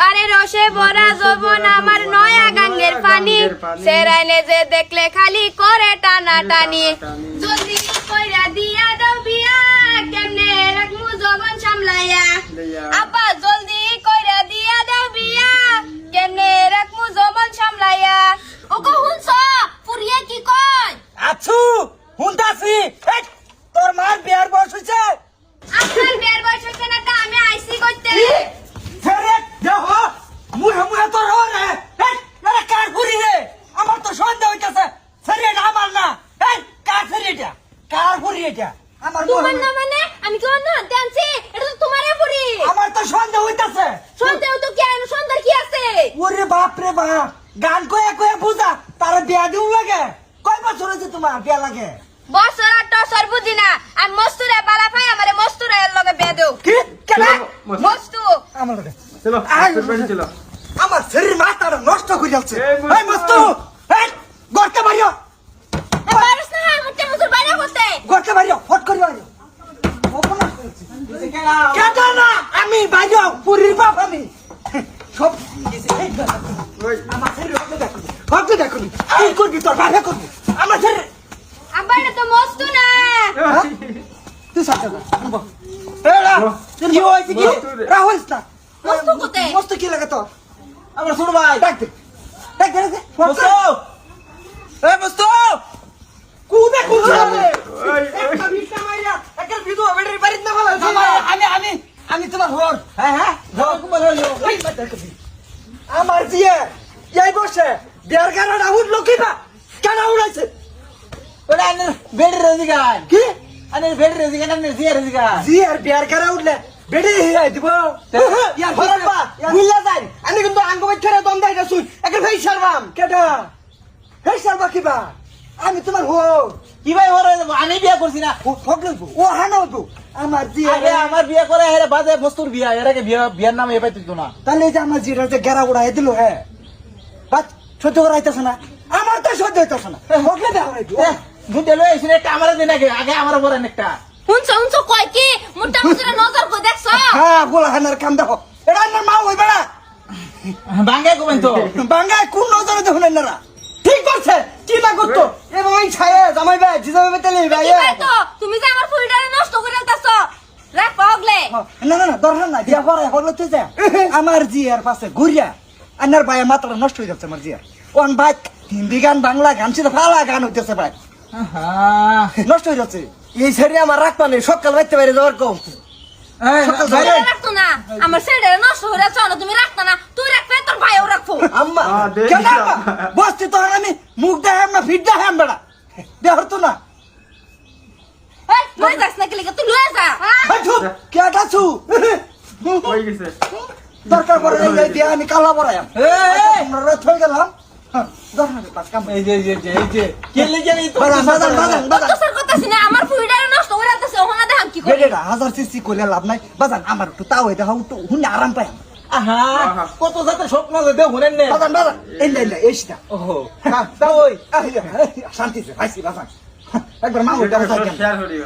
আরে রসে ভরা যৌবন আমার নয়া গাঙ্গের পানি সেরাইলে যে দেখলে খালি করে টানা টানি জলদি কইরা দিয়া দাও বিয়া কেমনে রাখমু যৌবন সামলাইয়া আপা জলদি কইরা দিয়া দাও বিয়া কেমনে রাখমু যৌবন সামলাইয়া ওগো হুনছ পুরিয়া কি কয় আছু হুনতাছি তোর মার বিয়ার বয়স হইছে আপনার বিয়ার বয়স হইছে না তা আমি আইসি কইতে ছেড়ে দেখো মুহে মুহে তোর রে আরে কার ঘুরি রে আমার তো সন্দেহ হইতাছে ছেড়ে এটা আমার না কার ছেড়ে এটা কার ঘুরি এটা আমার তোমার না মানে আমি কি অন্য হাতে আনছি এটা তো তোমারই পুরি আমার তো সন্দেহ হইতাছে সন্দেহ তো কি আর সন্দেহ কি আছে ওরে বাপ রে বাপ গান কয়ে কয়ে বুঝা তারা বিয়া দিউ লাগে কয় বছর হয়েছে তোমার বিয়া লাগে বছর আর টসর বুঝি না আর মস্তুরে বালা পাই আমারে মস্তুরে লগে বে দেও কি কেন মস্তু আমার লগে চলো আয়, বাড়ি চলো আমার শরীর মাথাটা নষ্ট করে যাচ্ছে এই এই মস্তু এই গর্তে মারিও পারছ না মুটে মুসুর বাইরে করতে গর্তে মারিও ফট করে মারিও অপমান করেছি কেন না আমি বাইরে পুরীর বাপ আমি সব এই কথা। ওই আমার শরীর হতে দেখো কি করবি তোর বাইরে করবি আমার শরীর আবার এটা তো মস্তু না তুই সাথে এরা কি হইছে কি রাহুল না মস্তু কোতে মস্তু কি লাগে তো আমার ছোট ভাই ডাক দে মস্তু এই মস্তু কুদে কুদে ওই একটা বিটা মাইরা একটা বিধু বেড়ে বাড়িতে না ভালো আমি তোমার হর হ্যাঁ আমার জিয়ে এই বসে দেড় গাড়া উঠলো কি না কেন উড়াইছে ওটা আনের বেড রেজি গান কি আনের বেড রেজি গান আনের জিয়া রেজি গান জি আর বিয়ার গাড়া উঠলে বেড়ে হিরাই দিব ইয়ার হরপ্পা, বুঝলা যাই আমি কিন্তু আঙ্গবাই ছেড়ে দম দাই না শুই একটা ভাই সারবাম কেটা ভাই সারবা কিবা আমি তোমার হো কি ভাই হরে আমি বিয়া করছি না ও হানো তো আমার জি আরে আমার বিয়া করে হেরে বাজে মস্তুর বিয়া এর আগে বিয়ার নাম এপাই তুই না তাহলে যে আমার জিরা যে গেরা উড়াই দিল হ্যাঁ বাত সহ্য করাইতেছে না আমার তো সহ্য হইতেছে না হকলে দেওয়া দুধে লই এসে একটা আমার দিন আগে আগে আমার বড় একটা হুনছ হুনছ কয় কি মুটে মুসুরে নজর কই দেখছ হ্যাঁ গোলা হানার কাম দেখো এটা আমার মা হই বেড়া বাঙ্গাই কমেন তো বাঙ্গায় কোন নজরে দেখুন না ঠিক করছে কি না করতো এবং ওই ছায়া জামাই ভাই জিজামাই তেলে ভাই কি ভাই তো তুমি যে আমার ফুলটারে নষ্ট করে দিতেছ রাখ পাগলে না না না দরকার না দিয়া পরে হলো তুই যা আমার জিয়ার পাশে ঘুরিয়া আনার ভাই মাত্রা নষ্ট হয়ে যাচ্ছে আমার জিয়ার ওন ভাই হিন্দি গান বাংলা গান সেটা ফালা গান হইতেছে ভাই নষ্ট হয়ে যাচ্ছে এই ছেড়ে আমার রাখবা নেই সকাল রাখতে বাইরে যাওয়ার কম সকাল তুমি বাইরে রাখতো না আমার ছেলেটারে নষ্ট করে দিতেছ না তুমি রাখতো না তুই রাখবে তোর ভাইও রাখবো আম্মা দেখ কেন না। আম্মা? বসছি তো আমি মুখ দেখাম না ফিট দেখাম বেড়া দেহর তো না এই লয়ে যাস না কি লাগা তুই লয়ে যা কে আছো হয়ে গেছে দরকার পড়ে এই দিয়ে আমি কালা পড়াইম আমরা রাত হয়ে গেলাম দরকার নেই, কাজ কাম এই যে কে লেগে এই তো বাজান বাজান বাজান বাজান তো স্যার কথা না আমার ফুলটারে নষ্ট করে দিতেছ ওখানে দেখাম কি করে বেডেটা হাজার সিসি করলে লাভ নাই বাজান আমার একটু তাও এটা হাউ তো হুনে আরাম পাই আহা কত যাতে স্বপ্ন দে শুনেন নে বাজান বাজান এই লে এইটা ওহো তাও ওই শান্তি সে ভাইছি বাজান একবার মা ওইটা শেয়ার করিও